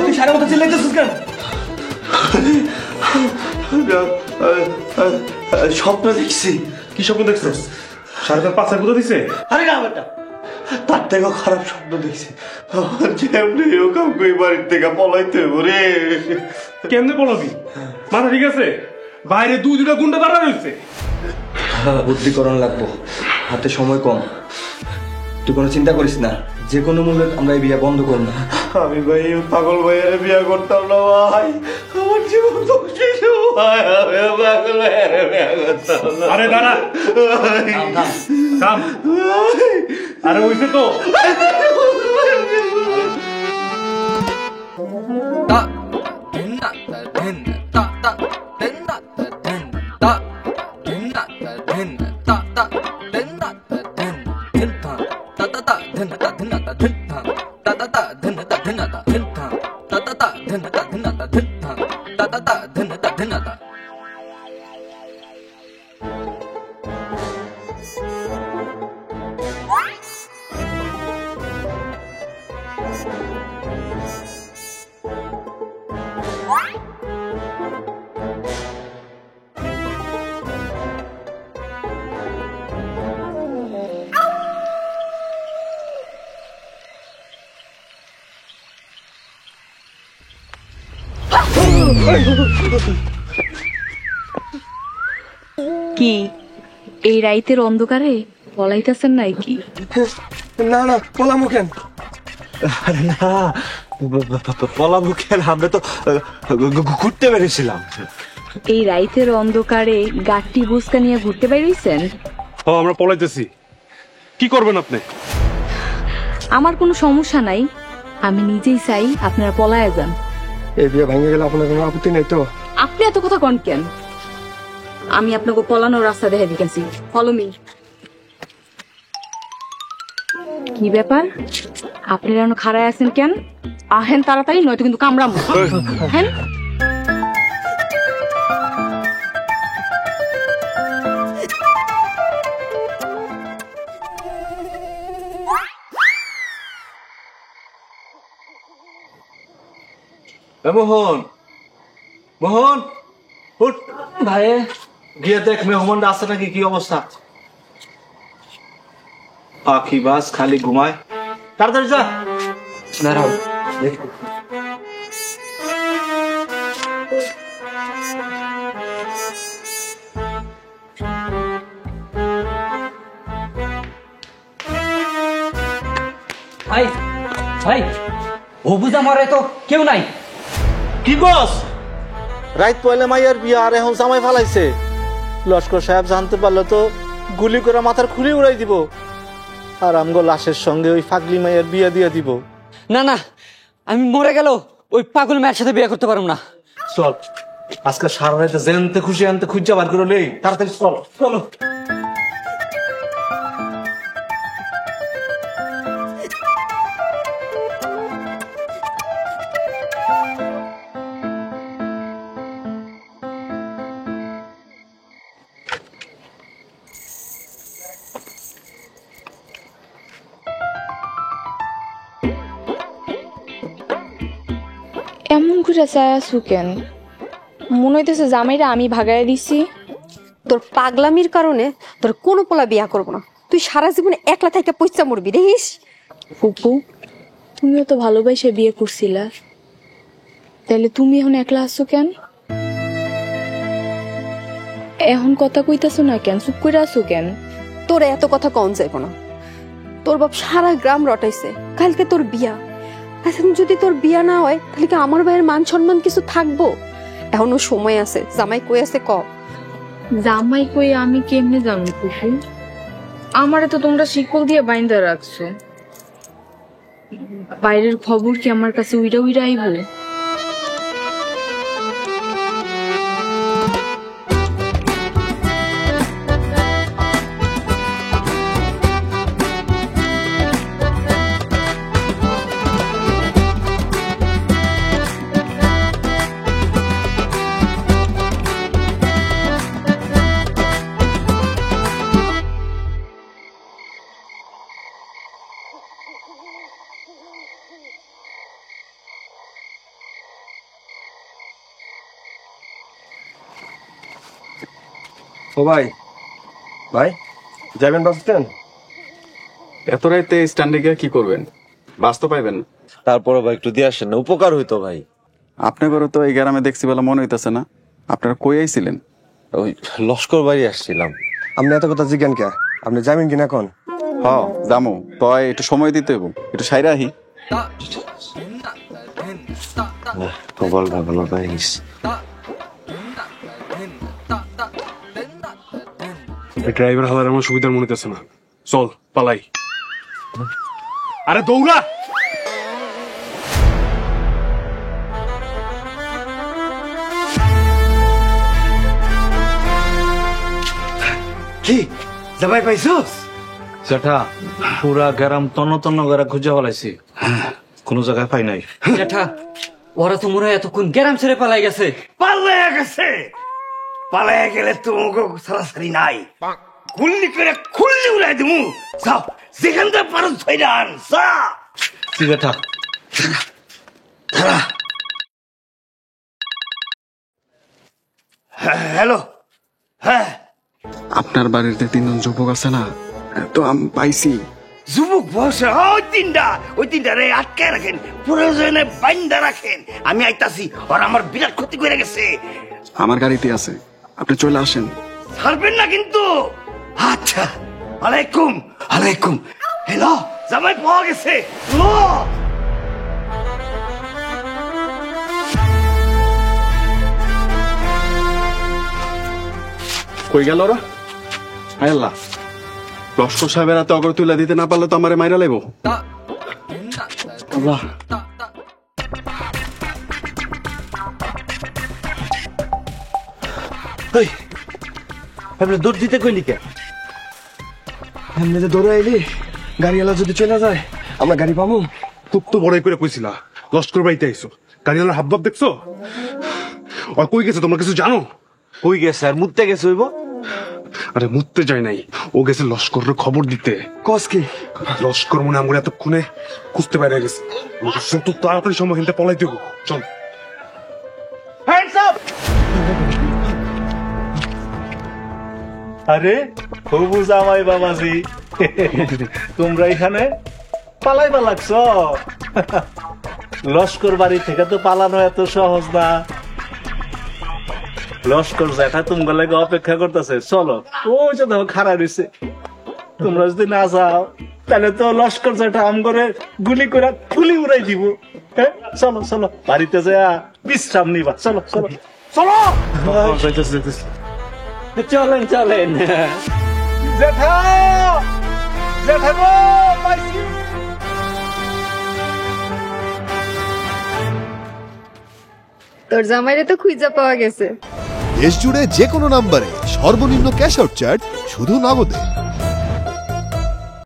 তুই সারা কথা চিল্লাইতেছিস কেন? স্বপ্ন দেখছি। কি স্বপ্ন দেখছিস? সাড়ে তার পাঁচা কোথা দিছে? আরে না বেটা, তার থেকেও খারাপ স্বপ্ন দেখছি। যেমনি কাউকে বাড়ির থেকে পলাইতে রে। কেমনে পলাবি? মাথা ঠিক আছে? বাইরে দুটা গুন্ডা দাঁড়া রয়েছে। বুদ্ধি করণ লাগবো, হাতে সময় কম। তুই কোনো চিন্তা করিস না, যে কোনো মূল্যে আমরা এই বিয়ে বন্ধ করবো। আমি ভাই পাগল ভাইয়ের বিয়ে করতাম না ভাই, আমার জীবন ধ্বংস হয়েছে ভাই। আমি পাগল ভাইয়ের বিয়ে করতাম না। আরে দাঁড়া, থাম। আরে হইছে তো। কি এই রাইতের অন্ধকারে পলাইতেছেন নাই কি? না না, পলামু কেন? না পলামু কেন, আমরা তো ঘুরতে বেরিয়েছিলাম। এই রাইতের অন্ধকারে গাট্টি বুসকা নিয়ে ঘুরতে বেরিয়েছেন? ও, আমরা পলাইতেছি। কি করবেন আপনি? আমার কোনো সমস্যা নাই, আমি নিজেই চাই আপনারা পলায় যান। এই বিয়ে ভেঙে গেলে আপনার কোনো আপত্তি নেই তো? আপনি এত কথা কন কেন? আমি আপনাকে পলানোর রাস্তা দেখে দিয়েছি। Follow me. কি ব্যাপার, আপনারা এখনো খাড়ায় আছেন কেন? আহেন তাড়াতাড়ি, নয়তো কিন্তু কামড়াবো। হ্যাঁ, মোহন, মোহন উঠ ভাই গিয়ে দেখ মেহমানরা আছে নাকি, কি অবস্থা। আখি বাস খালি ঘুমায়, তাড়াতাড়ি যা। দাঁড়াও, ভাই ভাই, ও বুঝা মরে তো কেউ নাই। কি বস? রাইত পয়লা মাইয়ার বিয়া আর এখন জামাই ফালাইছে। লস্কর সাহেব জানতে পারলে তো গুলি করে মাথার খুলি উড়াই দিব, আর আমগো লাশের সঙ্গে ওই ফাগলি মাইয়ার বিয়া দিয়ে দিব। না না, আমি মরে গেল ওই পাগল মেয়ের সাথে বিয়ে করতে পারবো না। চল, আজকে সারা রাতে জেনতে খুশি আনতে খুঁজা বার করে নেই, তাড়াতাড়ি চল। চলো। এমন করে চায় আছো কেন? মনে হইতেছে জামাইরা আমি ভাগায় দিছি। তোর পাগলামির কারণে তোর কোনো পোলা বিয়া করবো না। তুই সারা জীবনে একলা থেকে পয়সা মরবি দেখিস। ফুপু, তুমিও তো ভালোবাসে বিয়ে করছিলা, তাহলে তুমি এখন একলা আছো কেন? এখন কথা কইতাছো না কেন? চুপ করে আছো কেন? তোর এত কথা কম যাইব না। তোর বাপ সারা গ্রাম রটাইছে কালকে তোর বিয়া। এখন যদি তোর বিয়া না হয় তাহলে কি আমার ভাইয়ের মান সম্মান কিছু থাকবো? এখনো সময় আছে। জামাই কই আছে ক? জামাই কই আমি কেমনে জানবো ফুপু? আমারে তো তোমরা শিকল দিয়ে বাইন্দা রাখছো। বাইরের খবর কি আমার কাছে উইরা উইরা আইব? ও ভাই ভাই যাবেন বাস স্ট্যান্ড? এত রাইতে স্ট্যান্ডে গিয়ে কি করবেন? বাস তো পাইবেন না। তারপরে ভাই একটু দিয়ে আসেন না, উপকার হইতো ভাই। আপনাদেরও তো এই গ্রামে দেখছি বলে মনে হইতেছে না। আপনারা কই আইছিলেন? ওই লস্কর বাড়ি আসছিলাম। আপনি এত কথা জিজ্ঞান কে? আপনি যাবেন কিনা এখন? হ জামু, তয় একটু সময় দিতে হইব, একটু সাইরা আহি। কপালটা ভালো পাইস। ড্রাইভার হালার আমার সুবিধার মনে হইতেছে না। চল পালাই। আরে দৌড়া। কি জামাই পাইছস? জ্যাঠা পুরা গ্রাম তন্ন তন্ন করে খুঁজে ফেলাইছি, কোনো জায়গায় পাই নাই। জ্যাঠা ওরা তো মনে হয় এতক্ষণ গ্রাম ছেড়ে পালাই গেছে। পালাইয়া গেছে। পালাইয়া গেলে তোমাকে সরাসরি নাই, গুল্লি করে খুললি উড়াই দিমু। যাও যেখান থেকে পারো ধইরা আন। যা জ্যাঠা হ্যালো। হ্যাঁ আপনার বাড়িতে তিনজন যুবক আছে না, তো আমি পাইছি। যুবক বয়সে ওই তিনটা রে আটকে রাখেন, প্রয়োজনে বাইন্দা রাখেন। আমি আইতাছি, আর আমার বিরাট ক্ষতি করে গেছে। আমার গাড়িতে আছে, আপনি চলে আসেন। ছাড়বেন না কিন্তু। আচ্ছা আলাইকুম। আলাইকুম। হ্যালো জামাই পাওয়া গেছে। লো কই গেল ওরা? হায় আল্লাহ, লস্কর সাহেবের হাতে অগর তুলে দিতে না পারলে তো আমারে মাইরা লাইব। আল্লাহ, আপনি দৌড় দিতে কইলি কে? এমনি যে দৌড়ে আইলি, গাড়িওয়ালা যদি চলে যায় আমরা গাড়ি পাবো? খুব তো বড়াই করে কইছিলা লস্কর বাড়িতে আইসো, গাড়িওয়ালার হাবভাব দেখছো? আর কই গেছে তোমরা কিছু জানো? কই গেছে আর মুততে গেছে হইব? আরে মুততে যায় নাই, ও গেছে লস্করের খবর দিতে। কস কি? লস্কর মনে আমরা এতক্ষণে খুঁজতে বাইরে গেছে। যত তাড়াতাড়ি সম্ভব হিনতে পলাই দেবো। চল। আরে হবু জামাই বাবাজি, তোমরা এখানে পালাইবা লাগছ? লস্কর বাড়ি থেকে তো পালানো এত সহজ না। লস্কর জ্যাঠা তোমার লাগে অপেক্ষা করতেছে। চলো, ওই যে দেখো খাড়া রয়েছে। তোমরা যদি না যাও তাহলে তো লস্কর জ্যাঠা আম করে গুলি করে ফুলি উড়াই দিব। হ্যাঁ চলো চলো, বাড়িতে যা বিশ্রাম নিবা। চলো চলো চলো। চলেন চলেন। জ্যাঠা, জ্যাঠা গো, পাইছি। তোর জামাইরে তো খুঁজা পাওয়া গেছে। দেশ জুড়ে যে কোনো নম্বরে সর্বনিম্ন ক্যাশ আউট চার্জ শুধু নগদে।